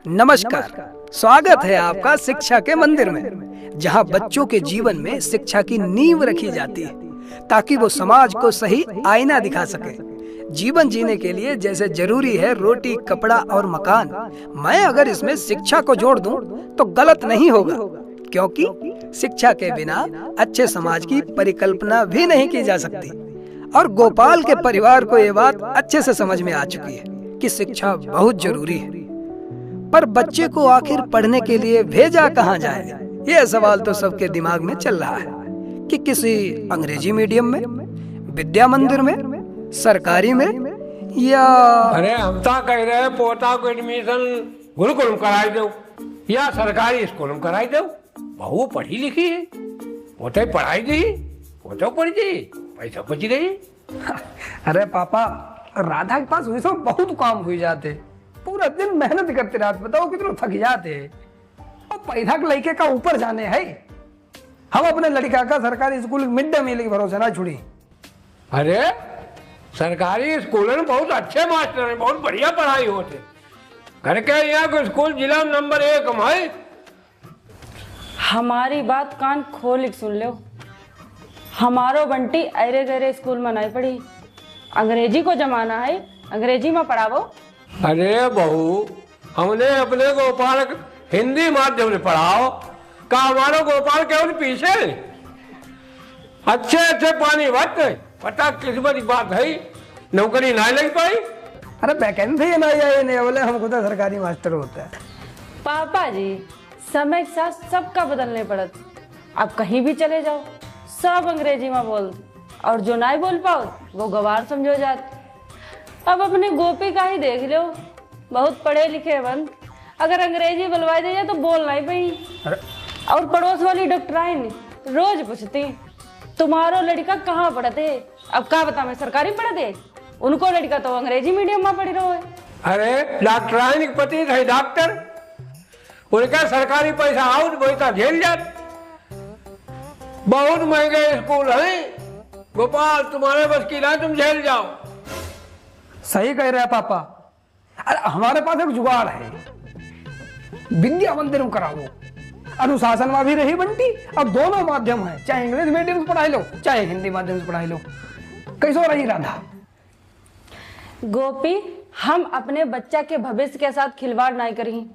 नमस्कार, स्वागत है आपका शिक्षा के मंदिर में, जहां बच्चों के जीवन में शिक्षा की नींव रखी जाती है ताकि वो समाज को सही आईना दिखा सके। जीवन जीने के लिए जैसे जरूरी है रोटी, कपड़ा और मकान, मैं अगर इसमें शिक्षा को जोड़ दूं तो गलत नहीं होगा, क्योंकि शिक्षा के बिना अच्छे समाज की परिकल्पना भी नहीं की जा सकती। और गोपाल के परिवार को ये बात अच्छे से समझ में आ चुकी है कि शिक्षा बहुत जरूरी है। पर बच्चे को आखिर पढ़ने के लिए भेजा कहाँ जाए, यह सवाल तो सबके दिमाग में चल रहा है कि किसी अंग्रेजी मीडियम में, विद्या मंदिर में, सरकारी में, या अरे हम तो कह रहे हैं पोता को एडमिशन गुरुकुल में कराई दो या सरकारी स्कूल में कराई दो। बहू पढ़ी लिखी है, पोते पढ़ाई दी, पोतो पढ़ गई, पैसा बच गई। अरे पापा, राधा के पास वैसे बहुत काम हुई जाते, पूरा दिन मेहनत करते रात, बताओ कितना थक जाते। और पैसा के लड़के का ऊपर जाने है, हम अपने लड़का का सरकारी स्कूल मिड डे मील के भरोसे ना छुड़ी। अरे सरकारी स्कूल में बहुत अच्छे मास्टर हैं, बहुत बढ़िया पढ़ाई होते। घर के यहाँ को स्कूल जिला में नंबर 1 में है। हमारी बात कान खोल के सुन लो, हमारो बंटी अरे गरे स्कूल में नहीं पढ़ी, अंग्रेजी को जमाना है, अंग्रेजी में पढ़ावो। अरे बहू, हमने अपने गोपाल हिंदी माध्यम से पढ़ाओ, का हमारा गोपाल केवल पीछे अच्छे अच्छे पानी भर पता किस्मत की बात है, नौकरी नहीं लग पाई। अरे वैकेंसी नहीं आई, नहीं बोले हम खुद सरकारी मास्टर होता है। पापा जी, समय के साथ सबका बदलने पड़त। अब कहीं भी चले जाओ सब अंग्रेजी में बोल, और जो नहीं बोल पाओ वो गवार समझो जात। अब अपने गोपी का ही देख लो, बहुत पढ़े लिखे बंद, अगर अंग्रेजी बुलवाई दे तो बोल नहीं पाई। और पड़ोस वाली डॉक्टराइन रोज पूछती तुम्हारो लड़का कहाँ पढ़ते, अब क्या बता मैं सरकारी पढ़ते, उनको लड़का तो अंग्रेजी मीडियम में पढ़ी रहो है। अरे डॉक्टराइन के पति थे डॉक्टर, उनका सरकारी पैसा आउट बोलता झेल जात। बहुत महंगे स्कूल है गोपाल, तुम्हारे बस की ना, तुम झेल जाओ। सही कह रहे हैं पापा। अरे हमारे पास एक जुगाड़ है, विद्या मंदिर में कराओ, अनुशासन में भी रही बंटी, अब दोनों माध्यम है, चाहे इंग्लिश मीडियम से पढ़ाई लो चाहे हिंदी माध्यम से पढ़ाई लो। कैसो रही राधा? गोपी, हम अपने बच्चा के भविष्य के साथ खिलवाड़ नहीं करी।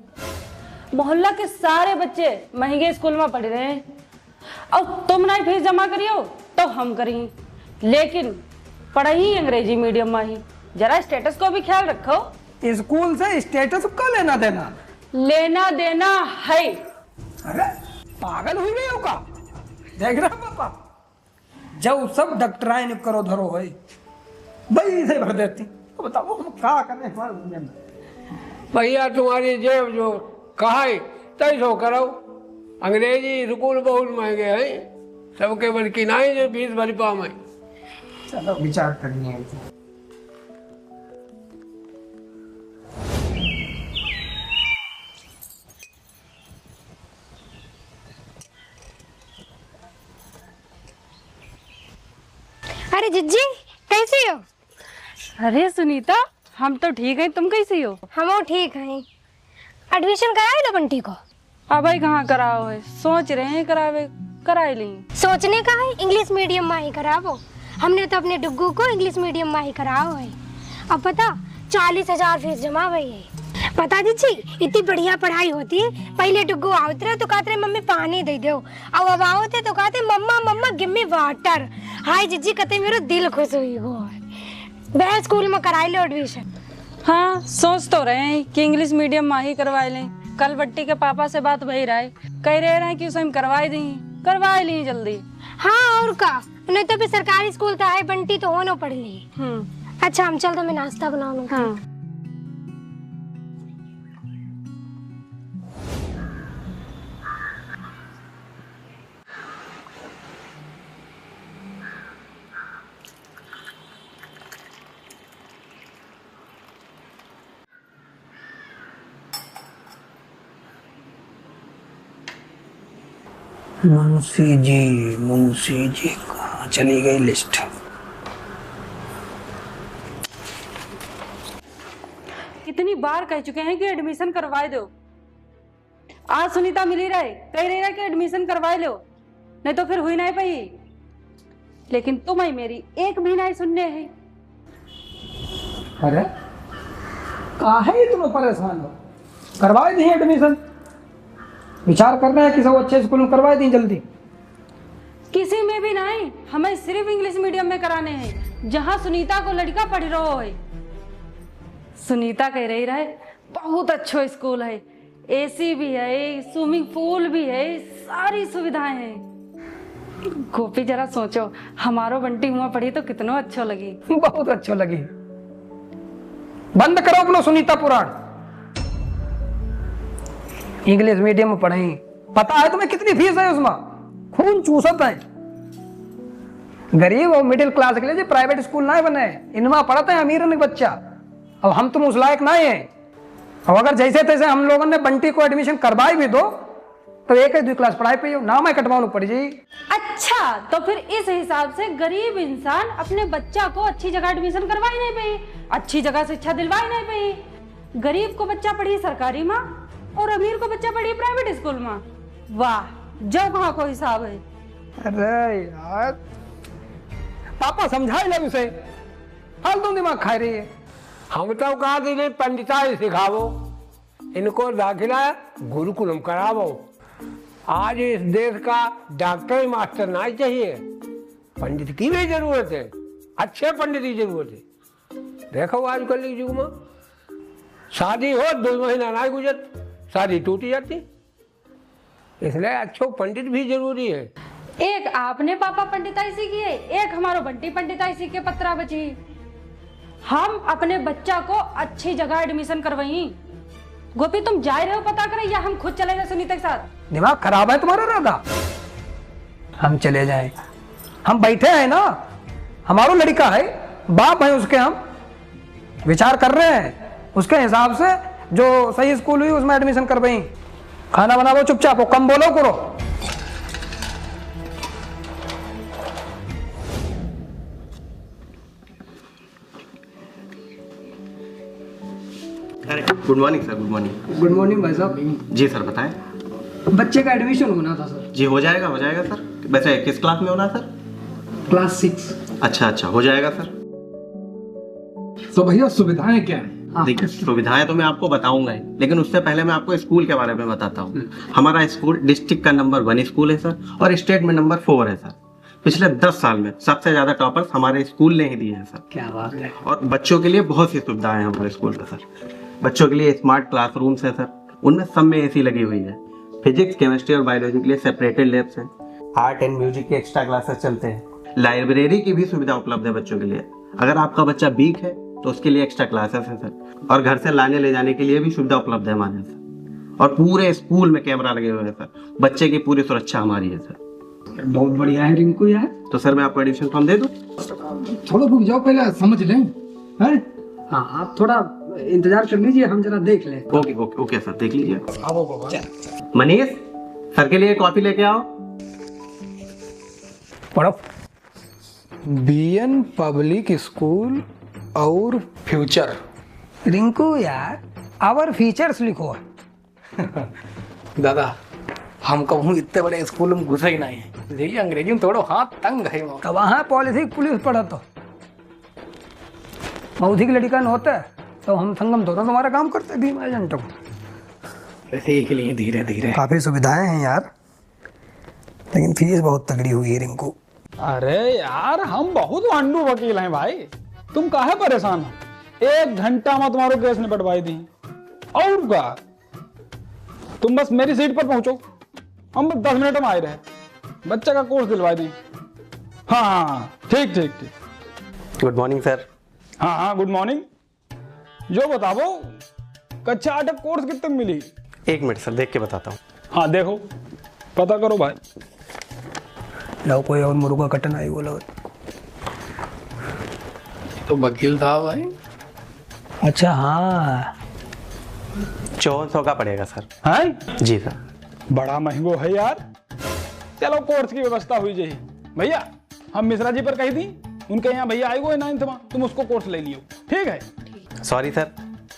मोहल्ला के सारे बच्चे महंगे स्कूल में पढ़ रहे हैं, और तुम नहीं फीस जमा करियो तो हम करी, लेकिन पढ़ी अंग्रेजी मीडियम में ही। जरा स्टेटस को भी ख्याल रखो। स्कूल से स्टेटस का लेना देना? लेना देना है। अरे पागल हुई गई हो का? देख रहा पापा, जब सब डॉक्टराइन करो धरो है भाई से भर देती, तो बताओ हम क्या करें हमारे दुनिया में। भैया तुम्हारी जेब जो कहा तैसो करो। अंग्रेजी स्कूल बहुत महंगे हैं, सबके बल की नहीं जो फीस भर पाओ। चलो विचार करनी है। अरे जिज्जी, कैसे हो? अरे सुनीता, हम तो ठीक हैं, तुम कैसी हो? हम ठीक हैं। एडमिशन कराए लो बंटी को? अब भाई कहाँ कराओ है, सोच रहे हैं करावे, कराए ली। सोचने का है, इंग्लिश मीडियम में ही करावो। हमने तो अपने डुग्गू को इंग्लिश मीडियम में ही कराओ है। अब पता 40,000 फीस जमा हुई है। पता जिज्जी, इतनी बढ़िया पढ़ाई होती है। पहले डुग्गू आवते रहे तो कहते मम्मी पानी दे दो, अब आओते तो कहते मम्मा मम्मा गिव मी वाटर। हाय जिज्जी, कहते मेरा दिल खुश हुई हो। वह स्कूल में कराई लो एडमिशन। हाँ, सोच तो रहे हैं कि इंग्लिश मीडियम में ही करवा लें। कल बट्टी के पापा से बात वही रहा है, कह रहे हैं कि उसे हम करवाई दें, करवाई ली जल्दी। हाँ और का, नहीं तो भी सरकारी स्कूल का है बंटी तो होनो पड़ ली। अच्छा हम चल, तो मैं नाश्ता बना लूँ। हाँ। मुंशी जी कहाँ चली गई लिस्ट? कितनी बार कह चुके हैं कि एडमिशन करवाए दो, आज सुनीता मिली रहे, कह रही रहे कि एडमिशन करवा लो, नहीं तो फिर हुई नहीं पाई। लेकिन तुम्हें मेरी एक भी नहीं सुनने है। अरे काहे तुम परेशान हो, करवाए दी एडमिशन, विचार कर रहे हैं कि सब अच्छे स्कूल में करवाए दी जल्दी। किसी में भी नहीं, हमें सिर्फ इंग्लिश मीडियम में कराने हैं, जहाँ सुनीता को लड़का पढ़ रहा है। सुनीता कह रही रहे बहुत अच्छा स्कूल है, एसी भी है, स्विमिंग पूल भी है, सारी सुविधाएं हैं। गोपी जरा सोचो, हमारो बंटी हुआ पढ़ी तो कितना अच्छा लगी। बहुत अच्छा लगी। बंद करो अपना सुनीता पुराण, इंग्लिश मीडियम में पढ़े। पता है तुम्हें कितनी फीस है उसमें, खून चूसत है। गरीब और मिडिल क्लास के लिए जो प्राइवेट स्कूल ना बने, इनमें पढ़ते हैं अमीर ने बच्चा। अब हम तुम उस लायक ना है। अब अगर जैसे तैसे हम लोगों ने बंटी को एडमिशन करवाई भी दो तो एक ही 2 क्लास पढ़ाई पे नाम है कटवाना पड़ जाएगी। अच्छा, तो फिर इस हिसाब से गरीब इंसान अपने बच्चा को अच्छी जगह एडमिशन करवाई नहीं पाई, अच्छी जगह शिक्षा दिलवाई नहीं पाई। गरीब को बच्चा पढ़ी सरकारी में और अमीर को बच्चा पढ़ी प्राइवेट स्कूल में। वाह, जो वहां को हिसाब है। अरे यार पापा समझाए ना उसे, फालतू दिमाग खा रही है। हम तो कहा कि पंडिताई सिखावो, इनको दाखिला गुरुकुलम करावो। आज इस देश का डॉक्टर मास्टर ना चाहिए, पंडित की भी जरूरत है, अच्छे पंडित की जरूरत है। देखो आजकल के युग में शादी हो 2 महीना ना गुजर, शादी टूटी जाती। इसलिए अच्छो पंडित भी जरूरी है। एक आपने पापा पंडिताई सीखी है, एक हमारो बंटी पंडिताई सीख के पत्रा बची। हम अपने बच्चा को अच्छी जगह एडमिशन करवाई। गोपी तुम जा रहे हो पता करें या हम खुद चले जाए सुनीता के साथ? दिमाग खराब है तुम्हारा राधा? हम चले जाएं, हम बैठे हैं ना, हमारा लड़का है, बाप है उसके, हम विचार कर रहे हैं उसके हिसाब से जो सही स्कूल हुई उसमें एडमिशन करवाई। खाना बनाओ चुपचाप, हो कम बोलो करो। अरे good morning sir, good morning. Good morning भाई साहब। जी सर बताएं। बच्चे का एडमिशन होना था सर। जी हो जाएगा सर। वैसे किस क्लास में होना है सर? क्लास 6। अच्छा हो जाएगा सर। तो भैया सुविधाएं क्या है? देखिए सुविधाएं तो मैं आपको बताऊंगा ही, लेकिन उससे पहले मैं आपको स्कूल के बारे में बताता हूँ। हमारा स्कूल डिस्ट्रिक्ट का नंबर 1 स्कूल है सर, और स्टेट में नंबर 4 है सर। पिछले 10 साल में सबसे ज्यादा टॉपर्स हमारे स्कूल ने ही दिए हैं सर। क्या बात है। और बच्चों के लिए बहुत सी सुविधाएं हैं हमारे स्कूल में सर। बच्चों के लिए स्मार्ट क्लासरूम्स है सर, उनमें सब में एसी लगी हुई है। फिजिक्स, केमिस्ट्री और बायोलॉजी के लिए सेपरेटेड लैब्स हैं। आर्ट एंड म्यूजिक के एक्स्ट्रा क्लासेस चलते हैं। लाइब्रेरी की भी सुविधा उपलब्ध है बच्चों के लिए। अगर आपका बच्चा वीक है तो उसके लिए एक्स्ट्रा क्लासेस हैं सर। और घर से लाने ले जाने के लिए भी सुविधा उपलब्ध है हमारे यहाँ। और पूरे स्कूल में कैमरा लगे हुए हैं सर। बच्चे की पूरी सुरक्षा हमारी है सर। बहुत बढ़िया है रिंकू यार। तो सर मैं आपको एडमिशन फॉर्म दे दूं? थोड़ा रुक जाओ, पहले समझ लें। हैं? हाँ आप थोड़ा इंतजार कर लीजिए, हम जरा देख लें। ओके ओके ओके सर, देख लीजिए। मनीष सर के लिए कॉफी लेके आओ। पढ़ो। बीएन पब्लिक स्कूल और फ्यूचर। रिंकू यार आवर फीचर्स लिखो। दादा हम कहूँ इतने बड़े स्कूल में घुसे ही नहीं है, यही अंग्रेजी में थोड़ा हाथ तंग है। तो वहाँ पॉलिटिक्स पुलिस पढ़ा तो मौधिक लड़का न होता तो हम संगम थोड़ा तुम्हारा काम करते भीम एजेंटों को। सीख लिए धीरे धीरे। काफी सुविधाएं हैं यार, लेकिन फीस बहुत तगड़ी हुई है रिंकू। अरे यार हम बहुत वांडू वकील हैं भाई, तुम काहे परेशान हो? 1 घंटा में तुम्हारो केस निपटवाई दी। और क्या, तुम बस मेरी सीट पर पहुंचो, हम बस 10 मिनट में आए रहे, बच्चे का कोर्स दिलवा दें। हाँ ठीक ठीक ठीक। Good morning sir. हाँ गुड मॉर्निंग। जो बताओ कच्चा आटे कोर्स कितने में मिली? 1 मिनट सर, देख के बताता हूँ। हाँ देखो, पता करो भाई। लो कोई और मुर्गा कटन आई बोला तो वकील था भाई। अच्छा हाँ 5400 का पड़ेगा सर। हैं? जी सर। बड़ा महंगो है यार। चलो कोर्स की व्यवस्था हुई जी भैया, हम मिश्रा जी पर कही थी, उनके यहाँ भैया आए हुए 9th में, तुम उसको कोर्स ले लियो, ठीक है? सॉरी सर,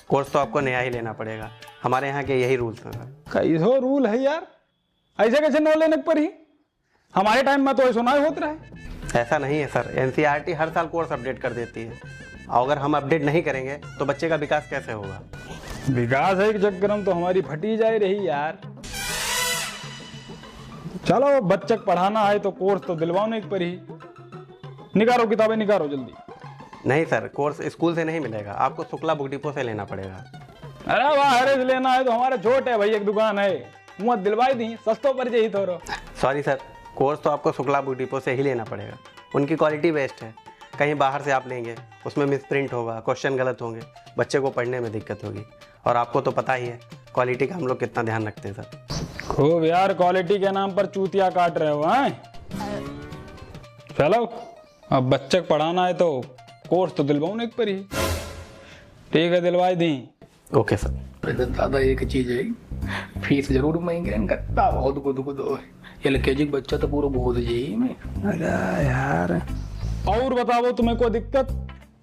कोर्स तो आपको नया ही लेना पड़ेगा। हमारे यहाँ के यही रूल्स हैं सर। कैसो रूल है यार, ऐसे कैसे न लेने पर ही? हमारे टाइम में तो ऐसा नहीं होता रहे। ऐसा नहीं है सर, एनसीईआरटी हर साल कोर्स अपडेट कर देती है, और अगर हम अपडेट नहीं करेंगे तो बच्चे का विकास कैसे होगा? विकास है कि चक्कर में तो हमारी फटी जाए रही यार। चलो बच्चे को पढ़ाना है तो कोर्स तो दिलवाने पर ही। निकालो किताबें, निकालो जल्दी। नहीं सर, कोर्स स्कूल से नहीं मिलेगा, आपको शुक्ला बुक डिपो से लेना पड़ेगा। अरे वाह, हरे से लेना है तो हमारे छोटे भाई एक दुकान है, वहाँ दिलवाई दी, सस्तो पर जाई थोड़ा। सॉरी सर, कोर्स तो आपको शुक्ला बुक डिपो से ही लेना पड़ेगा, उनकी क्वालिटी बेस्ट है। कहीं बाहर से आप लेंगे उसमें मिसप्रिंट होगा, क्वेश्चन गलत होंगे, बच्चे को पढ़ने में दिक्कत होगी, और आपको तो पता ही है क्वालिटी का हम लोग कितना ध्यान रखते हैं सर। खूब यार, क्वालिटी के नाम पर चूतिया काट रहे हो हैं? चलो अब बच्चे को पढ़ाना है तो कोर्स तो दिलवाऊँ एक पर ही। ठीक है, दिलवाई दी। Okay sir. दादा एक चीज है, फीस जरूर महंगी है, गत्ता बहुत गुद है। LKG का बच्चा तो पूरा बहुत जी में। अरे यार, और बताओ तुम्हें कोई दिक्कत?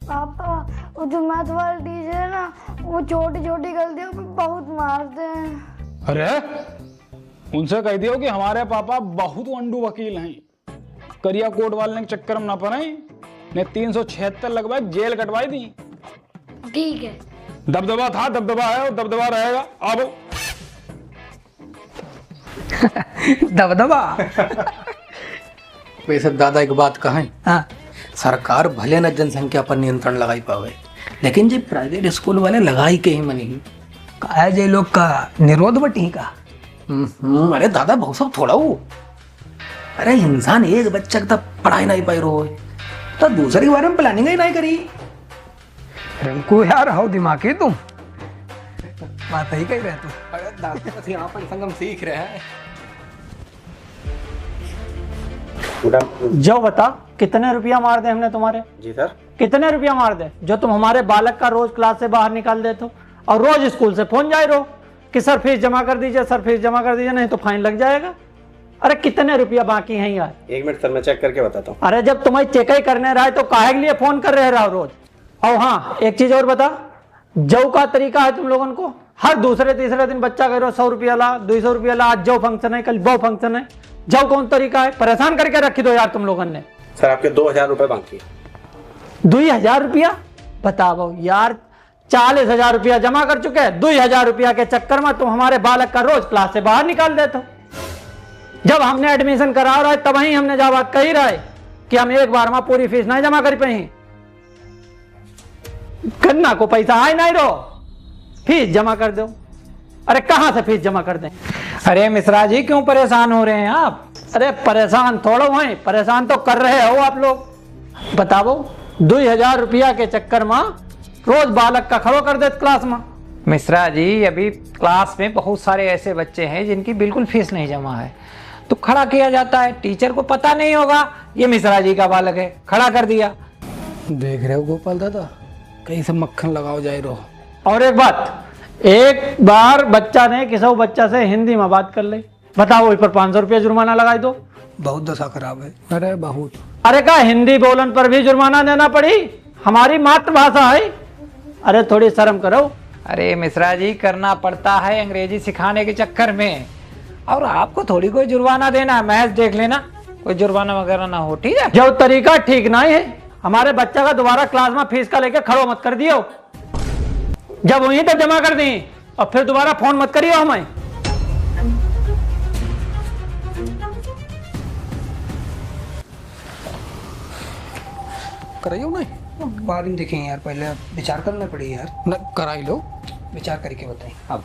पापा, वो जो मैथ वाले टीचर है ना, वो छोटी छोटी गलतियों पे बहुत मारते हैं। अरे उनसे कह दियो कि हमारे पापा बहुत अंडू वकील हैं, करिया कोट वाले के चक्कर में ना पड़े, ने 376 लगवाई, जेल कटवाई दी। ठीक है। दबदबा था, दबदबा है और दबदबा रहेगा। अब दबदबा। वैसे दादा एक बात कहें, हाँ, सरकार भले न जनसंख्या पर नियंत्रण लगाई पावे, लेकिन जो प्राइवेट स्कूल वाले लगाई के ही मनी। का जे लोग का निरोध बटी का। अरे दादा बहुत सब थोड़ा हो। अरे इंसान एक बच्चा का पढ़ाई नहीं पाई रो, तो दूसरे के बारे में प्लानिंग ही नहीं करी। रिंकू यार, हाउ दिमागी तुम, बात ही कही रहे तू। अरे दादा बस यहाँ पर संगम सीख रहे हैं। जो बता, कितने रुपया मार दे हमने तुम्हारे? जी सर। कितने रुपया मार दे जो तुम हमारे बालक का रोज क्लास से बाहर निकाल देते हो, और रोज स्कूल से फोन जाए रहो कि सर फीस जमा कर दीजिए, सर फीस जमा कर दीजिए, नहीं तो फाइन लग जाएगा। अरे कितने रुपया बाकी हैं यार? 1 मिनट सर, मैं चेक करके बताता हूँ। अरे जब तुम्हें चेक ही करने रहा है तो काहे के लिए फोन कर रहे रहो रोज? और हाँ, एक चीज और बता, जो का तरीका है तुम लोगों को, हर दूसरे तीसरे दिन बच्चा कह रहे हो 100 रुपया ला, 200 रुपया ला, आज जो फंक्शन है कल वो फंक्शन है। जाओ, कौन तरीका है? परेशान करके रखी दो यार तुम लोगों ने। सर आपके 2000 रुपए बाकी है। 2000 रुपया? बताओ यार, 40,000 रुपया जमा कर चुके हैं, 2000 रुपया के चक्कर में तुम हमारे बालक का रोज क्लास से बाहर निकाल देते हो। जब हमने एडमिशन करा रहा है तब ही हमने जब बात कही रहा है कि हम एक बार में पूरी फीस नहीं जमा कर पाए, गन्ना को पैसा आए नहीं रो, फीस जमा कर दो। अरे कहां से फीस जमा कर दें? अरे मिश्रा जी, क्यों परेशान हो रहे हैं आप? अरे परेशान थोड़ा हुए, परेशान तो कर रहे हो आप लोग। बताओ, 2000 रुपया के चक्कर में रोज बालक का खड़ो कर देते क्लास में। मिश्रा जी, अभी क्लास में बहुत सारे ऐसे बच्चे हैं जिनकी बिल्कुल फीस नहीं जमा है, तो खड़ा किया जाता है। टीचर को पता नहीं होगा ये मिश्रा जी का बालक है, खड़ा कर दिया। देख रहे हो गोपाल दादा, कहीं से मक्खन लगाओ जाए रहो। और एक बात, एक बार बच्चा ने किसी बच्चा से हिंदी में बात कर ली, बताओ इस पर 500 रुपया जुर्माना लगाई दो। बहुत दशा खराब है। अरे बहुत। अरे का हिंदी बोलन पर भी जुर्माना देना पड़ी? हमारी मातृभाषा है, अरे थोड़ी शर्म करो। अरे मिश्रा जी, करना पड़ता है अंग्रेजी सिखाने के चक्कर में, और आपको थोड़ी कोई जुर्माना देना है। मैच देख लेना, कोई जुर्माना वगैरह ना हो, ठीक है? जो तरीका ठीक नहीं है, हमारे बच्चा का दोबारा क्लास में फीस का लेके खड़ो मत कर दियो। जब वहीं तक जमा कर दी और फिर दोबारा फोन मत करियो हमें। कराइयो नहीं, बाद में देखें यार, पहले विचार करना पड़ी यार। न कराई लो। विचार करके बताएं। अब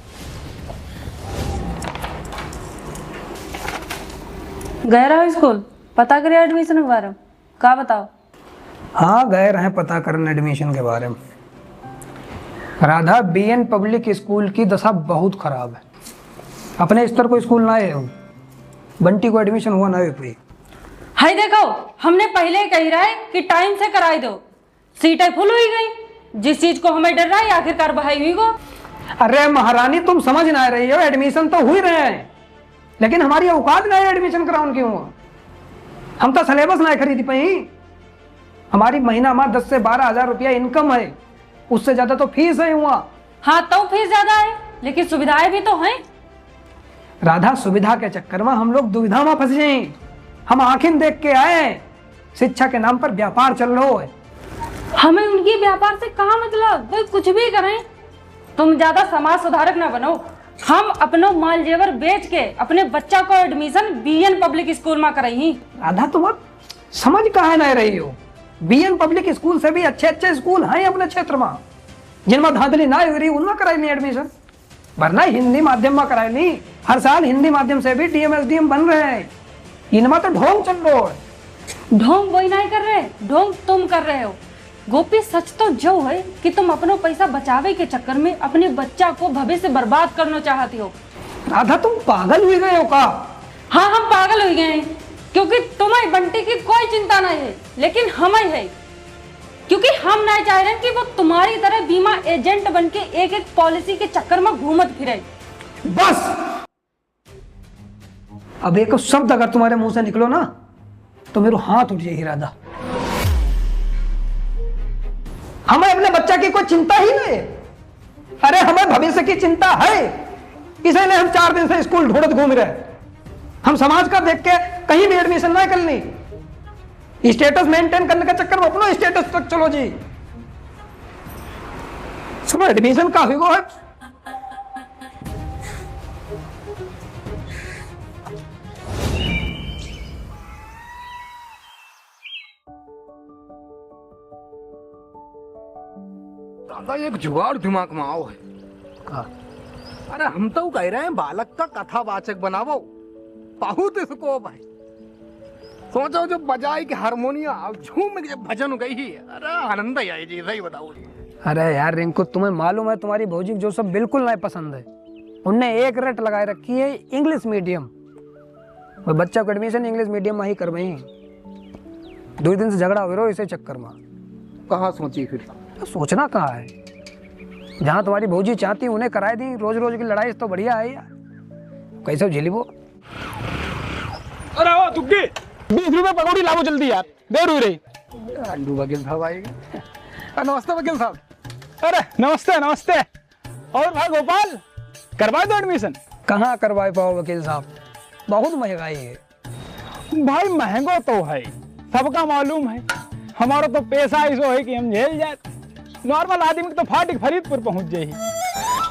गए रहो स्कूल, पता करे एडमिशन के बारे में, का बताओ? हाँ, गए रहे पता करने एडमिशन के बारे में। राधा BN पब्लिक स्कूल की दशा बहुत खराब है। अपने स्तर को स्कूल ना है, बंटी को एडमिशन हुआ ना है। हाय देखो, हमने पहले ही कही रहा है कि टाइम से कराई दो, सीटें फुल हुई गई। जिस चीज को हमें डर रहा है आखिरकार बहाई हुई को। अरे महारानी, तुम समझ ना रही हो, एडमिशन तो हुई रहे हैं, लेकिन हमारी औकात नहीं एडमिशन कराने की हुआ। हम तो सिलेबस ना खरीद पाई। हमारी महीना में 10 से 12 हजार रुपया इनकम है, उससे ज्यादा तो फीस है हुआ। हाँ तो फीस ज्यादा है, लेकिन सुविधाएं भी तो हैं। राधा, सुविधा के चक्कर में हम लोग दुविधा में फंस गए। हम आंखें देख के आए हैं, शिक्षा के नाम पर व्यापार चल रहा है। हमें उनकी व्यापार से कहाँ मतलब, वो कुछ भी करें। तुम ज्यादा समाज सुधारक ना बनो। हम अपनो माल जेवर बेच के अपने बच्चा को एडमिशन बीएन पब्लिक स्कूल में कराई। राधा, तुम अब समझ कहाँ नहीं रही हो। बीएन पब्लिक स्कूल से भी अच्छे अच्छे स्कूल हैं अपने क्षेत्र में, जिनमें धांधली ना हो रही उनमें कराई नहीं एडमिशन, वरना हिंदी माध्यम में कराई नहीं। हर साल हिंदी माध्यम से भी डीएम बन रहे हैं। इनमें तो ढोंग चल रहा है। ढोंग वही नहीं कर रहे, ढोंग तुम कर रहे हो। गोपी, सच तो जो है कि तुम अपनो पैसा बचावे के चक्कर में अपने बच्चा को भविष्य बर्बाद करना चाहती हो। राधा, तुम पागल हुई गए हो का? हाँ, हम पागल हो गए हैं, क्योंकि तुम्हें बंटी की कोई चिंता नहीं है, लेकिन हमें है। क्योंकि हम नहीं चाह रहे कि वो तुम्हारी तरह बीमा एजेंट बन के एक एक पॉलिसी के चक्कर में घूमत फिरे। बस अब एक शब्द अगर तुम्हारे मुंह से निकलो ना तो मेरे हाथ उठ जाएगी। राधा, हमें अपने बच्चा की कोई चिंता ही नहीं। अरे हमें भविष्य की चिंता है, इसलिए हम 4 दिन से स्कूल ढूंढत घूम रहे हैं। हम समाज का देख के कहीं भी एडमिशन ना करनी, स्टेटस मेंटेन करने के चक्कर में अपना स्टेटस तक चलो जी। सब एडमिशन का हुआ है। दादा, एक जुगाड़ दिमाग में आओ है। अरे हम तो कह रहे हैं बालक का कथावाचक बनावो, बहुत स्कोप है। सोचो जो बजाई के हारमोनियम झूम के भजन गई ही, अरे आनंद ही आई जी। सही बताओ। अरे यार रिंकू, तुम्हें मालूम है तुम्हारी भौजी जो सब बिल्कुल नहीं पसंद है। उनने एक रट लगाए रखी है इंग्लिश मीडियम। वो बच्चा को एडमिशन इंग्लिश मीडियम में ही करवाई। 2 दिन से झगड़ा हो रहा इसे चक्कर में। कहाँ सोची फिर? सोचना कहाँ है, जहाँ तुम्हारी भौजी चाहती उन्हें कराए दी। रोज रोज की लड़ाई तो बढ़िया है यार, कैसे झेली वो। अरे वो तुक्की 20 रुपए पकौड़ी लाओ जल्दी यार, देर हो रही। अंडू वकील साहब आएंगे। नमस्ते वकील साहब। अरे नमस्ते नमस्ते। और भाई गोपाल, करवाए दो एडमिशन। कहाँ करवाए पाओ वकील साहब, बहुत महंगाई है। भाई महंगो तो है, सबका मालूम है। हमारा तो पैसा ऐसा है कि हम झेल जाए। नॉर्मल आदमी तो फाटिक फरीदपुर पहुंच जाए।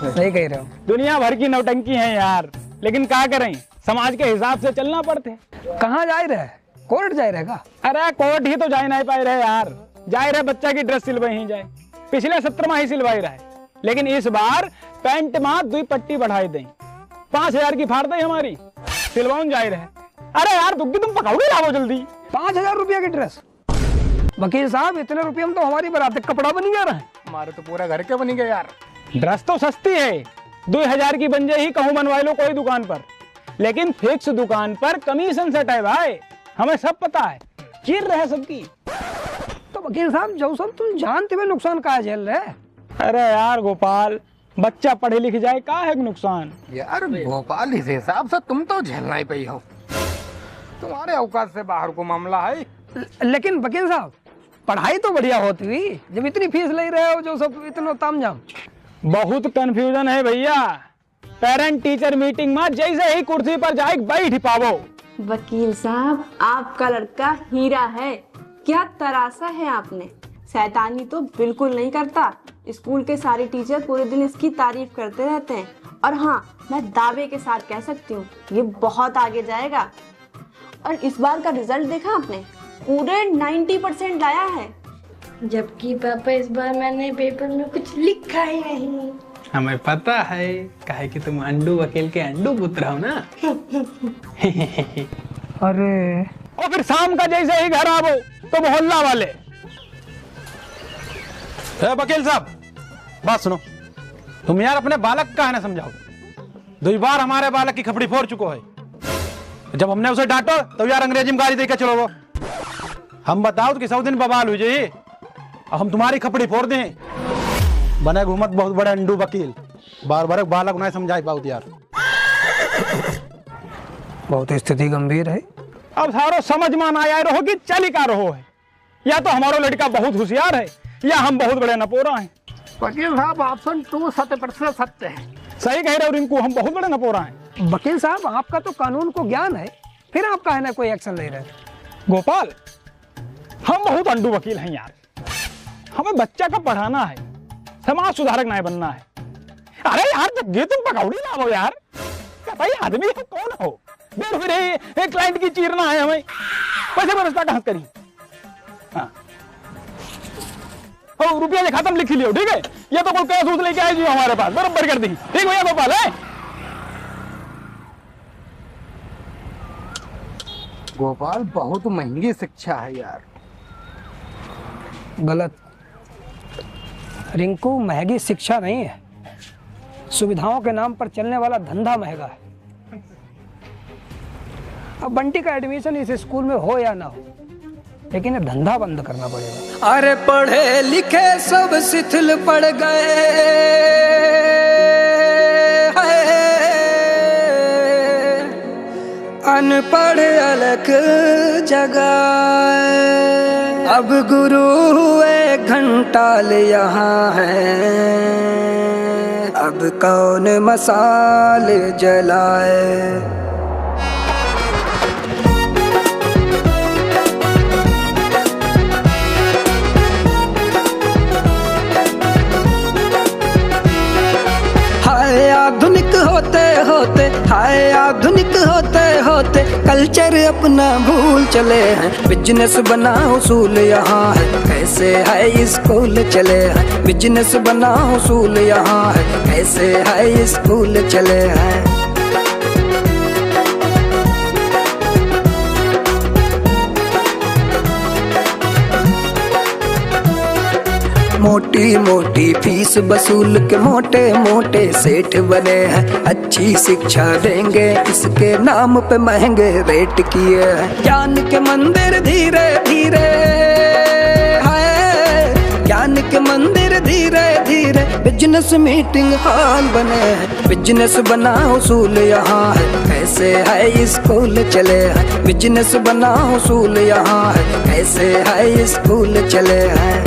सही कह रहे हो। दुनिया भर की नौटंकी है यार, लेकिन क्या करें, समाज के हिसाब से चलना पड़ते। कहाँ जा रहे? कोर्ट जा रहेगा? अरे कोर्ट ही तो जा नहीं पाए रहे यार। जा रहे बच्चा की ड्रेस सिलवाई ही जाए, पिछले सत्र में ही सिलवाई रहे, लेकिन इस बार पैंट में 2 पट्टी बढ़ाई दें, 5000 की फाड़ दें हमारी, सिलवाऊं जा रहे। अरे यार दुग्गी, तुम पकौड़ी लाओ जल्दी। 5000 रुपया की ड्रेस? वकील साहब, इतने रुपये में तो हमारी बरात कपड़ा बनी जा रहा है। हमारे तो पूरा घर के बनी गए यार। ड्रेस तो सस्ती है, 2000 की बन जाए ही कहूँ बनवा लो कोई दुकान पर, लेकिन फिक्स दुकान पर कमीशन सेट है भाई, हमें सब पता है, चिर रहे सबकी। तो वकील साहब, जो सब तुम जानते हुए नुकसान कहाँ झेल रहे? अरे यार गोपाल, बच्चा पढ़े लिख जाए का है नुकसान यार। गोपाल, इस हिसाब से तुम तो झेलना ही पई हो, तुम्हारे औकात से बाहर को मामला है। लेकिन वकील साहब, पढ़ाई तो बढ़िया होती हुई, जब इतनी फीस ले रहे हो, जो सब इतना तामझाम। बहुत कंफ्यूजन है भैया। पेरेंट टीचर मीटिंग में जैसे ही कुर्सी पर जाए बैठ पावो। वकील साहब, आपका लड़का हीरा है, क्या तरासा है आपने। शैतानी तो बिल्कुल नहीं करता। स्कूल के सारे टीचर पूरे दिन इसकी तारीफ करते रहते हैं, और हाँ, मैं दावे के साथ कह सकती हूँ ये बहुत आगे जाएगा। और इस बार का रिजल्ट देखा आपने, पूरे 90% लाया है। जबकि पापा, इस बार मैंने पेपर में कुछ लिखा ही नहीं। हमें पता है, काहे कि तुम अंडू वकील के अंडू पुत्र हो ना। अरे और फिर शाम का जैसे ही घर आवो तो मोहल्ला वाले, वकील साहब बात सुनो, तुम यार अपने बालक का है ना समझाओ। 2 बार हमारे बालक की खपड़ी फोड़ चुको है। जब हमने उसे डांटो तो यार अंग्रेजी में गाली देकर चलो। वो हम बताओ तो कि 100 दिन बवाल हुई जाइए, हम तुम्हारी खपड़ी फोड़ दें। बने घूमत बहुत बड़े अंडू वकील, बार बार बालक नहीं समझाई पाओ यार। बहुत स्थिति गंभीर है। अब सारो समझ में ना आया रहो कि चली का रहो है, या तो हमारा लड़का बहुत होशियार है, या हम बहुत बड़े नपोरा हैं। वकील साहब ऑप्शन 2 100% सत्य है। सही कह रहे हो रिंकू, हम बहुत बड़े नपोरा हैं। वकील साहब आपका तो कानून को ज्ञान है, फिर आप काहे ना कोई एक्शन ले रहे हैं? गोपाल, हम बहुत अंडू वकील हैं यार। हमें बच्चा का पढ़ाना है, समाज सुधारक नहीं बनना है। अरे यार जब ये तुम पकौड़ी लाओ यार, भाई आदमी हो कौन हो? देर फिर एक क्लाइंट की चीरना है हमें, पैसे व्यवस्था कहाँ करी? हाँ। और रुपया के खातम लिख लियो, ठीक है? ये तो कोई कैश उस लेके आएगी हमारे पास, बराबर कर दी। ठीक भैया गोपाल है? गोपाल बहुत महंगी शिक्षा है यार। गलत। रिंकू, महंगी शिक्षा नहीं है, सुविधाओं के नाम पर चलने वाला धंधा महंगा है। अब बंटी का एडमिशन इस स्कूल में हो या ना हो, लेकिन ये धंधा बंद करना पड़ेगा। अरे पढ़े लिखे सब शिथिल पड़ गए, अनपढ़ अलग जगह। अब गुरु हुए घंटाल यहाँ है, अब कौन मसाल जलाए। आधुनिक होते होते, हाय आधुनिक होते होते कल्चर अपना भूल चले हैं। बिजनेस बना उसूल यहाँ है, कैसे है स्कूल चले हैं। बिजनेस बना उसूल यहाँ है, कैसे है स्कूल चले हैं। मोटी मोटी फीस वसूल के मोटे मोटे सेठ बने हैं। अच्छी शिक्षा देंगे इसके नाम पे महंगे रेट किए हैं। ज्ञान के मंदिर धीरे धीरे है, ज्ञान के मंदिर धीरे धीरे बिजनेस मीटिंग हॉल बने हैं। बिजनेस बना उसूल यहाँ है, कैसे है स्कूल चले हैं। बिजनेस बना उसूल यहाँ है, कैसे है स्कूल चले हैं।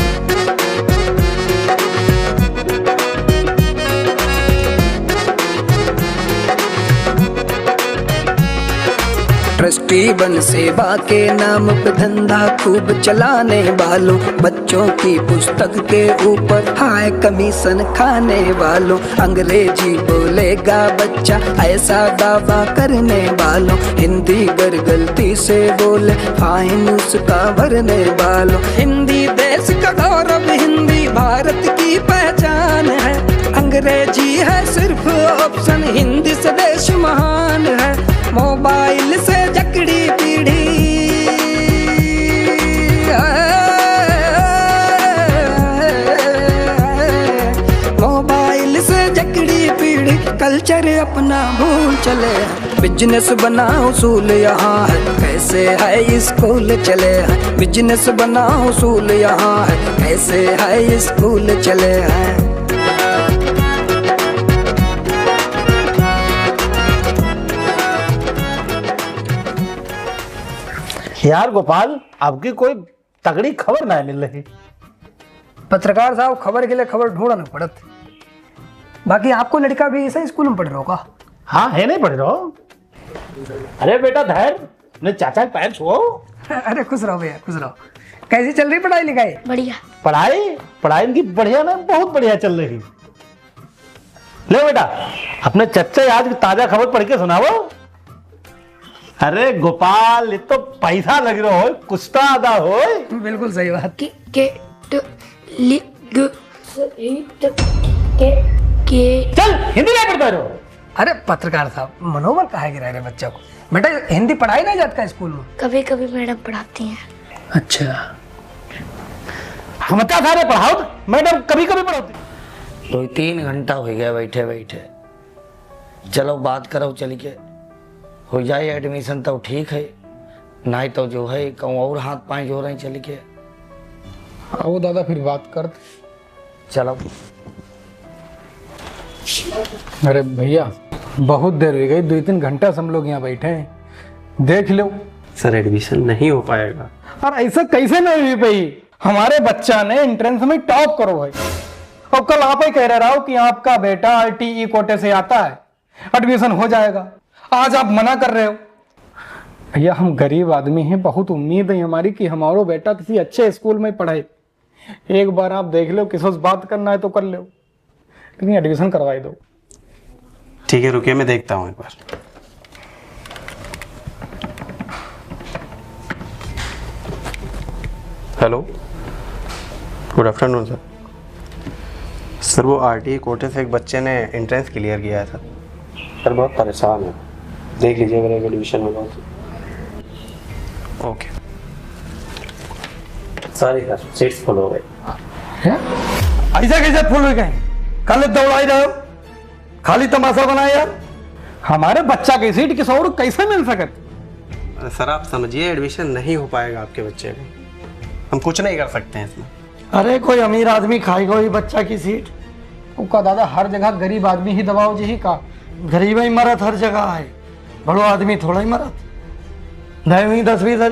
ट्रस्टी बन सेवा के नाम पे धंधा खूब चलाने वालों, बच्चों की पुस्तक के ऊपर हाई कमीशन खाने वालों। अंग्रेजी बोलेगा बच्चा ऐसा दावा करने वालों, हिंदी अगर गलती से बोले फाइन उसका भरने वालों। हिंदी देश का गौरव, हिंदी भारत की पहचान है। अंग्रेजी है सिर्फ ऑप्शन, हिंदी से देश महान है। मोबाइल से जकड़ी पीढ़ी, मोबाइल से जकड़ी पीढ़ी कल्चर अपना भूल चले। बिजनेस बना उसूल यहाँ है, कैसे है स्कूल चले हैं। बिजनेस बना उसूल यहाँ है, कैसे है स्कूल चले हैं। यार गोपाल, आपकी कोई तगड़ी खबर ना मिल रही। पत्रकार साहब, खबर के लिए खबर ढूंढना पड़त। बाकी आपको लड़का भी ऐसा स्कूल में पढ़ रहा होगा? हाँ है, नहीं पढ़ रहा हो? अरे बेटा धैर्य, अपने चाचा के पैर छुओ। अरे खुश रहो भैया, खुश रहो। कैसी चल रही पढ़ाई लिखाई? बढ़िया। पढ़ाई इनकी बढ़िया ना, बहुत बढ़िया चल रही। ले बेटा, अपने चच्चा आज की ताजा खबर पढ़ के सुनाओ। अरे गोपाल, ये तो पैसा लग रहा हो, कुछ तो आधा हो। बिल्कुल सही बात। चल हिंदी नहीं पढ़ता रहो। अरे पत्रकार साहब, मनोबल काहे गिरा रहे बच्चा को? बेटा हिंदी पढ़ाई नहीं जाता है स्कूल में? कभी कभी मैडम पढ़ाती हैं। अच्छा, हम क्या सारे पढ़ाओ, मैडम कभी कभी पढ़ाती। 2-3 घंटा हो गया बैठे बैठे। चलो बात करो, चल के हो जाए एडमिशन तो ठीक है, नहीं तो जो है कहूँ और हाथ पांव जो रहे चल के। आओ दादा फिर बात कर। चलो। अरे भैया बहुत देर हो गई, 2-3 घंटा से हम लोग यहाँ बैठे हैं। देख लो सर, एडमिशन नहीं हो पाएगा। और ऐसा कैसे नहीं हुई पाई? हमारे बच्चा ने एंट्रेंस में टॉप करो भाई, और कल आप ही कह रहे हो कि आपका बेटा RTE कोटे से आता है, एडमिशन हो जाएगा, आज आप मना कर रहे हो। भैया हम गरीब आदमी हैं, बहुत उम्मीद है हमारी कि हमारा बेटा किसी अच्छे स्कूल में पढ़े। एक बार आप देख लो, किसी से बात करना है तो कर लो, लेकिन एडमिशन करवाई दो। ठीक है रुकिए, मैं देखता हूँ एक बार। Hello, good afternoon sir. Sir वो RTE कोटे से एक बच्चे ने एंट्रेंस क्लियर किया है सर बहुत परेशान है, देख लीजिए अगर एडमिशन होगा तो। Okay sorry sir, seats full हो गए। ऐसा कैसे फुल हो गए? कल दौड़ाई रहे हो, खाली तमाशा बनाए यार। हमारे बच्चा की सीट किसी और कैसे मिल सकती? सर आप समझिए, एडमिशन नहीं हो पाएगा आपके बच्चे को, हम कुछ नहीं कर सकते हैं इसमें। अरे कोई अमीर आदमी खाएगा ही बच्चा की सीट? उसका दादा हर जगह गरीब आदमी ही दबाव जी का, गरीब ही मरत हर जगह है, बड़ो आदमी थोड़ा ही मरत। नहीं 10-20 हजार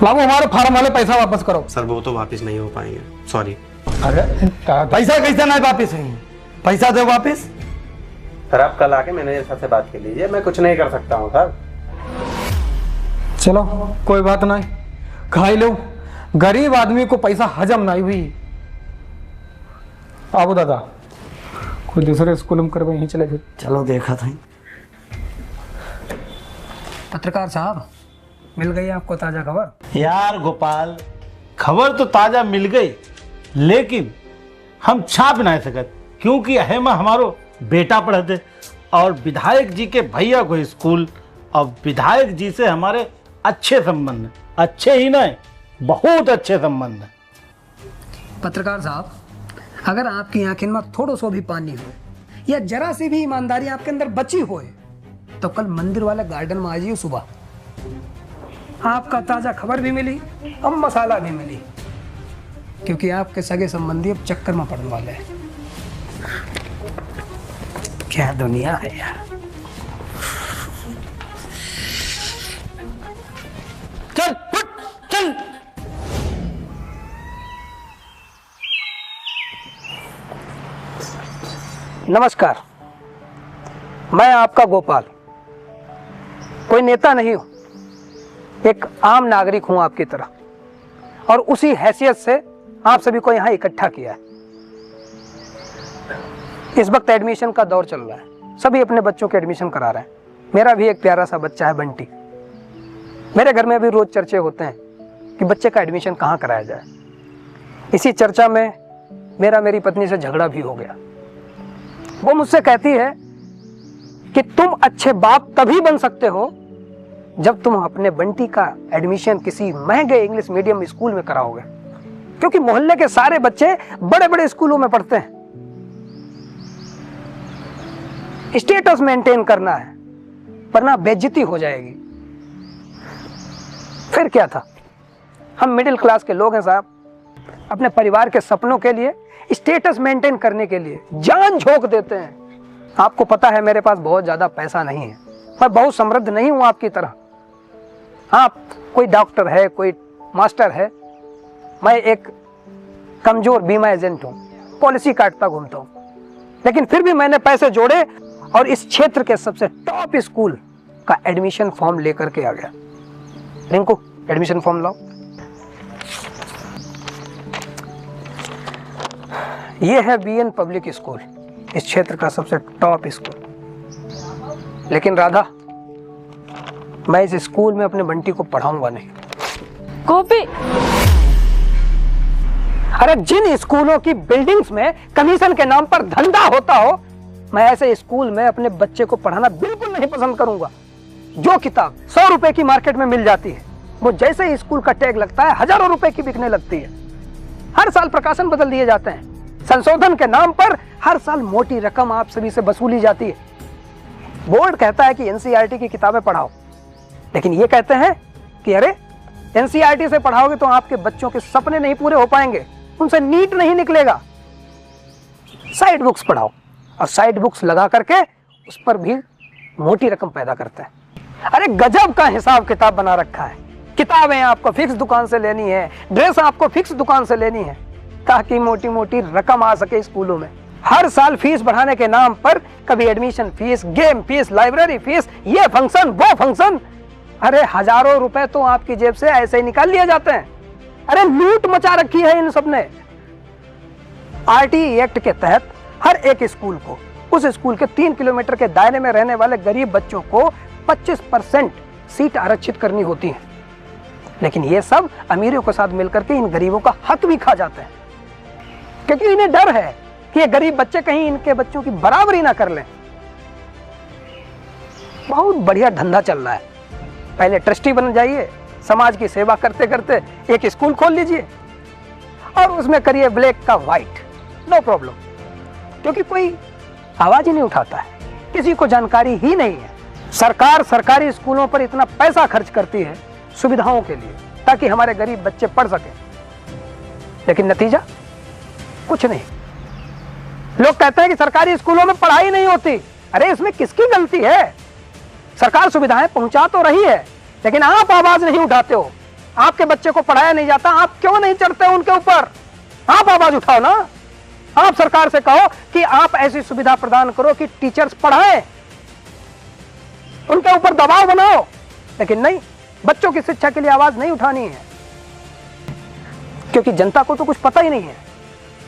लाओ, हमारे फार्म वाले पैसा वापस करो। सर वो तो वापस नहीं हो पाएंगे, सॉरी। अरे पैसा कैसे नहीं वापस होंगे? पैसा दो वापस। सर आप कल आके मैनेजर साहब से बात कर लीजिए, मैं कुछ नहीं कर सकता हूँ सर। चलो कोई बात नहीं, खाई लो, गरीब आदमी को पैसा हजम नहीं हुई। आओ दादा, कोई दूसरे स्कूल में करवे, यहीं चले। चलो देखा था। पत्रकार साहब, मिल गई आपको ताजा खबर? यार गोपाल, खबर तो ताजा मिल गई, लेकिन हम छाप नहीं सकते क्योंकि अहम हमारो बेटा पढ़ते और विधायक जी के भैया को स्कूल, और विधायक जी से हमारे अच्छे संबंध, अच्छे ही नहीं बहुत अच्छे संबंध है। पत्रकार साहब, अगर आपकी आंखों में थोड़ा सा भी पानी हो या जरा सी भी ईमानदारी आपके अंदर बची हो तो कल मंदिर वाले गार्डन में आ जाइए सुबह। आपका ताजा खबर भी मिली और मसाला भी मिली, क्योंकि आपके सगे संबंधी अब चक्कर में पड़ने वाले हैं। क्या दुनिया है यार। चल चल। नमस्कार, मैं आपका गोपाल, कोई नेता नहीं हूं, एक आम नागरिक हूं आपकी तरह, और उसी हैसियत से आप सभी को यहां इकट्ठा किया है। इस वक्त एडमिशन का दौर चल रहा है, सभी अपने बच्चों के एडमिशन करा रहे हैं। मेरा भी एक प्यारा सा बच्चा है बंटी। मेरे घर में भी रोज चर्चे होते हैं कि बच्चे का एडमिशन कहाँ कराया जाए। इसी चर्चा में मेरी पत्नी से झगड़ा भी हो गया। वो मुझसे कहती है कि तुम अच्छे बाप तभी बन सकते हो जब तुम अपने बंटी का एडमिशन किसी महंगे इंग्लिश मीडियम स्कूल में कराओगे, क्योंकि मोहल्ले के सारे बच्चे बड़े बड़े स्कूलों में पढ़ते हैं। स्टेटस मेंटेन करना है, वरना बेइज्जती हो जाएगी। फिर क्या था, हम मिडिल क्लास के लोग हैं साहब, अपने परिवार के सपनों के लिए, स्टेटस मेंटेन करने के लिए जान झोंक देते हैं। आपको पता है मेरे पास बहुत ज्यादा पैसा नहीं है, मैं बहुत समृद्ध नहीं हूं आपकी तरह। हाँ, कोई डॉक्टर है, कोई मास्टर है, मैं एक कमजोर बीमा एजेंट हूं, पॉलिसी काटता घूमता हूं, लेकिन फिर भी मैंने पैसे जोड़े और इस क्षेत्र के सबसे टॉप स्कूल का एडमिशन फॉर्म लेकर के आ गया। रिंकू, एडमिशन फॉर्म लाओ। ये है BN पब्लिक स्कूल, इस क्षेत्र का सबसे टॉप स्कूल। लेकिन राधा, मैं इस स्कूल में अपने बंटी को पढ़ाऊंगा नहीं। कॉपी? अरे जिन स्कूलों की बिल्डिंग्स में कमीशन के नाम पर धंधा होता हो, मैं ऐसे स्कूल में अपने बच्चे को पढ़ाना बिल्कुल नहीं पसंद करूंगा। जो किताब 100 रुपए की मार्केट में मिल जाती है, वो जैसे ही स्कूल का टैग लगता है हजारों रुपए की बिकने लगती है। हर साल प्रकाशन बदल दिए जाते हैं, संशोधन के नाम पर हर साल मोटी रकम आप सभी से वसूली जाती है। बोर्ड कहता है कि NCERT की किताबें पढ़ाओ, लेकिन ये कहते हैं कि अरे NCERT से पढ़ाओगे तो आपके बच्चों के सपने नहीं पूरे हो पाएंगे, उनसे नीट नहीं निकलेगा। साइड बुक्स पढ़ाओ, और साइड बुक्स लगा करके उस पर भी मोटी रकम पैदा करते हैं। अरे गजब का हिसाब किताब बना रखा है। किताबें आपको फिक्स दुकान से लेनी है, ड्रेस आपको फिक्स दुकान से लेनी है, ताकि मोटी मोटी रकम आ सके स्कूलों में। हर साल फीस बढ़ाने के नाम पर कभी admission fees, game fees, library fees, ये फंक्शन वो फंक्शन, अरे हजारों रुपए तो आपकी जेब से ऐसे ही निकाल लिए जाते हैं। अरे लूट मचा रखी है इन सब ने। आरटीई एक्ट के तहत हर एक स्कूल को, उस स्कूल के 3 किलोमीटर के दायरे में रहने वाले गरीब बच्चों को 25% सीट आरक्षित करनी होती है। लेकिन ये सब अमीरों के साथ मिलकर के इन गरीबों का हक भी खा जाते हैं, क्योंकि इन्हें डर है कि ये गरीब बच्चे कहीं इनके बच्चों की बराबरी ना कर लें। बहुत बढ़िया धंधा चल रहा है। पहले ट्रस्टी बन जाइए, समाज की सेवा करते करते एक स्कूल खोल लीजिए और उसमें करिए ब्लैक का व्हाइट, नो प्रॉब्लम, क्योंकि कोई आवाज ही नहीं उठाता है, किसी को जानकारी ही नहीं है। सरकार सरकारी स्कूलों पर इतना पैसा खर्च करती है सुविधाओं के लिए, ताकि हमारे गरीब बच्चे पढ़ सके, लेकिन नतीजा कुछ नहीं। लोग कहते हैं कि सरकारी स्कूलों में पढ़ाई नहीं होती। अरे इसमें किसकी गलती है? सरकार सुविधाएं पहुंचा तो रही है, लेकिन आप आवाज नहीं उठाते हो। आपके बच्चे को पढ़ाया नहीं जाता, आप क्यों नहीं चढ़ते उनके ऊपर? आप आवाज उठाओ ना। आप सरकार से कहो कि आप ऐसी सुविधा प्रदान करो कि टीचर्स पढ़ाएं, उनके ऊपर दबाव बनाओ। लेकिन नहीं, बच्चों की शिक्षा के लिए आवाज नहीं उठानी है, क्योंकि जनता को तो कुछ पता ही नहीं है।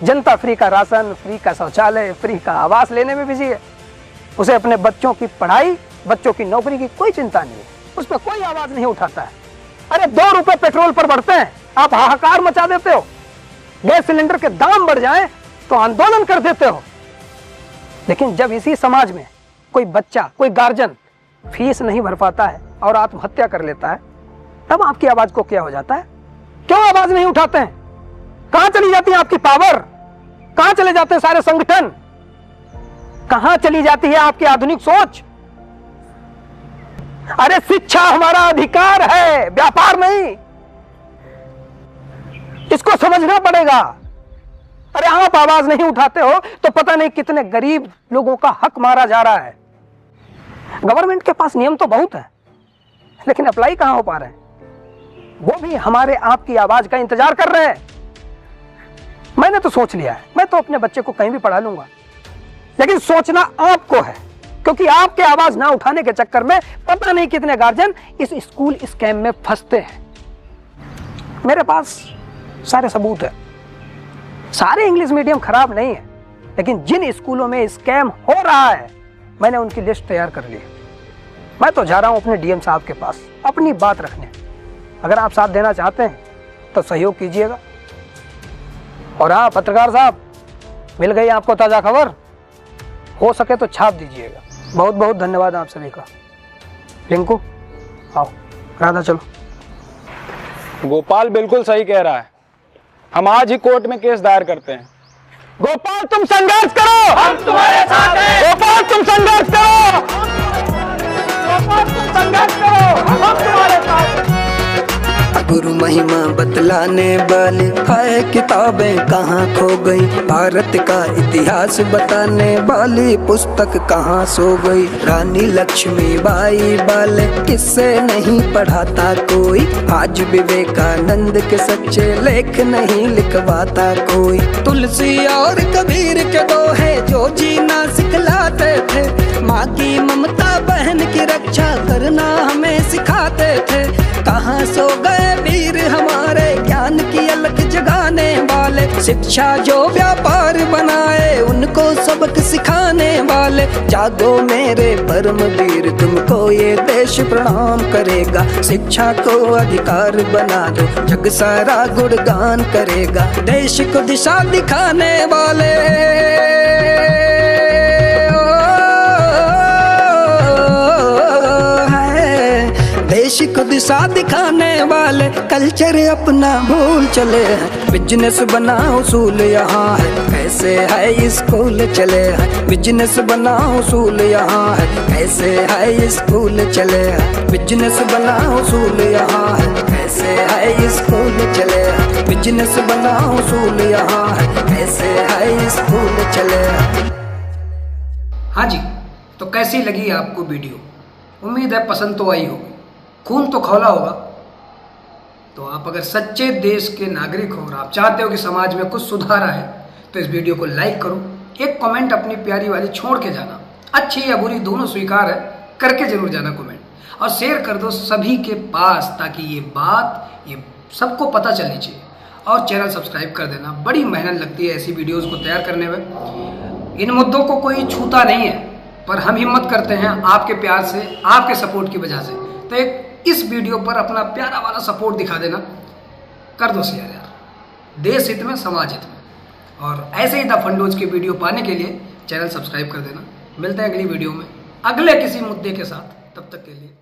जनता फ्री का राशन, फ्री का शौचालय, फ्री का आवास लेने में बिजी है। उसे अपने बच्चों की पढ़ाई, बच्चों की नौकरी की कोई चिंता नहीं है, उस पर कोई आवाज नहीं उठाता है। अरे 2 रुपए पेट्रोल पर बढ़ते हैं, आप हाहाकार मचा देते हो। गैस सिलेंडर के दाम बढ़ जाएं तो आंदोलन कर देते हो। लेकिन जब इसी समाज में कोई बच्चा, कोई गार्जियन फीस नहीं भर पाता है और आत्महत्या कर लेता है, तब आपकी आवाज को क्या हो जाता है? क्यों आवाज नहीं उठाते हैं? कहां चली जाती है आपकी पावर? कहां चले जाते हैं सारे संगठन? कहां चली जाती है आपकी आधुनिक सोच? अरे शिक्षा हमारा अधिकार है, व्यापार नहीं। इसको समझना पड़ेगा। अरे आप आवाज नहीं उठाते हो तो पता नहीं कितने गरीब लोगों का हक मारा जा रहा है। गवर्नमेंट के पास नियम तो बहुत है, लेकिन अप्लाई कहां हो पा रहे हैं? वो भी हमारे आपकी आवाज का इंतजार कर रहे हैं। मैंने तो सोच लिया है, मैं तो अपने बच्चे को कहीं भी पढ़ा लूंगा, लेकिन सोचना आपको है, क्योंकि आपके आवाज ना उठाने के चक्कर में पता नहीं कितने गार्जियन इस स्कूल स्कैम में फंसते हैं। मेरे पास सारे सबूत है। सारे इंग्लिश मीडियम खराब नहीं है, लेकिन जिन स्कूलों में स्कैम हो रहा है, मैंने उनकी लिस्ट तैयार कर ली है। मैं तो जा रहा हूं अपने डीएम साहब के पास अपनी बात रखने। अगर आप साथ देना चाहते हैं तो सहयोग कीजिएगा। और हाँ पत्रकार साहब, मिल गई आपको ताजा खबर, हो सके तो छाप दीजिएगा। बहुत बहुत धन्यवाद आप सभी का। रिंकू आओ, राधा चलो। गोपाल बिल्कुल सही कह रहा है, हम आज ही कोर्ट में केस दायर करते हैं। गोपाल तुम संघर्ष करो, हम तुम्हारे साथ हैं। गोपाल तुम संघर्ष करो, गोपाल तुम संघर्ष करो, हम तुम्हारे साथ हैं। गुरु महिमा बतलाने वाली है किताबें कहाँ खो गई, भारत का इतिहास बताने वाली पुस्तक कहाँ सो गई। रानी लक्ष्मीबाई वाले किससे नहीं पढ़ाता कोई, आज विवेकानंद के सच्चे लेख नहीं लिखवाता कोई। तुलसी और कबीर के दोहे जो जीना सिखलाते थे, माँ की ममता बहन की रक्षा करना हमें सिखाते थे। कहाँ सो गए वीर हमारे ज्ञान की अलख जगाने वाले, शिक्षा जो व्यापार बनाए उनको सबक सिखाने वाले। जागो मेरे परम वीर, तुमको ये देश प्रणाम करेगा। शिक्षा को अधिकार बना दो, जग सारा गुणगान करेगा। देश को दिशा दिखाने वाले, देश को दिशा दिखाने वाले, कल्चर अपना भूल चले हैं। बिजनेस बनाओ उसूल यहाँ है, कैसे है स्कूल चले हैं। बिजनेस बनाओ उसूल यहाँ है, कैसे है स्कूल चले हैं। बिजनेस बनाओ उसूल यहाँ है, कैसे है स्कूल चले हैं। बिजनेस बनाओ उसूल यहाँ है, कैसे है स्कूल चले हैं। हाँ जी, तो कैसी लगी आपको वीडियो? उम्मीद है पसंद तो आई होगी, खून तो खौला होगा। तो आप अगर सच्चे देश के नागरिक हो और आप चाहते हो कि समाज में कुछ सुधार आए तो इस वीडियो को लाइक करो, एक कमेंट अपनी प्यारी वाली छोड़ के जाना, अच्छी या बुरी दोनों स्वीकार है, करके जरूर जाना कमेंट, और शेयर कर दो सभी के पास ताकि ये बात ये सबको पता चलनी चाहिए। और चैनल सब्सक्राइब कर देना, बड़ी मेहनत लगती है ऐसी वीडियोस को तैयार करने में। इन मुद्दों को कोई छूता नहीं है, पर हम हिम्मत करते हैं आपके प्यार से, आपके सपोर्ट की वजह से। तो एक इस वीडियो पर अपना प्यारा वाला सपोर्ट दिखा देना, कर दो शेयर यार, देश हित में, समाज हित में। और ऐसे ही द फंडोज की वीडियो पाने के लिए चैनल सब्सक्राइब कर देना। मिलते हैं अगली वीडियो में अगले किसी मुद्दे के साथ, तब तक के लिए।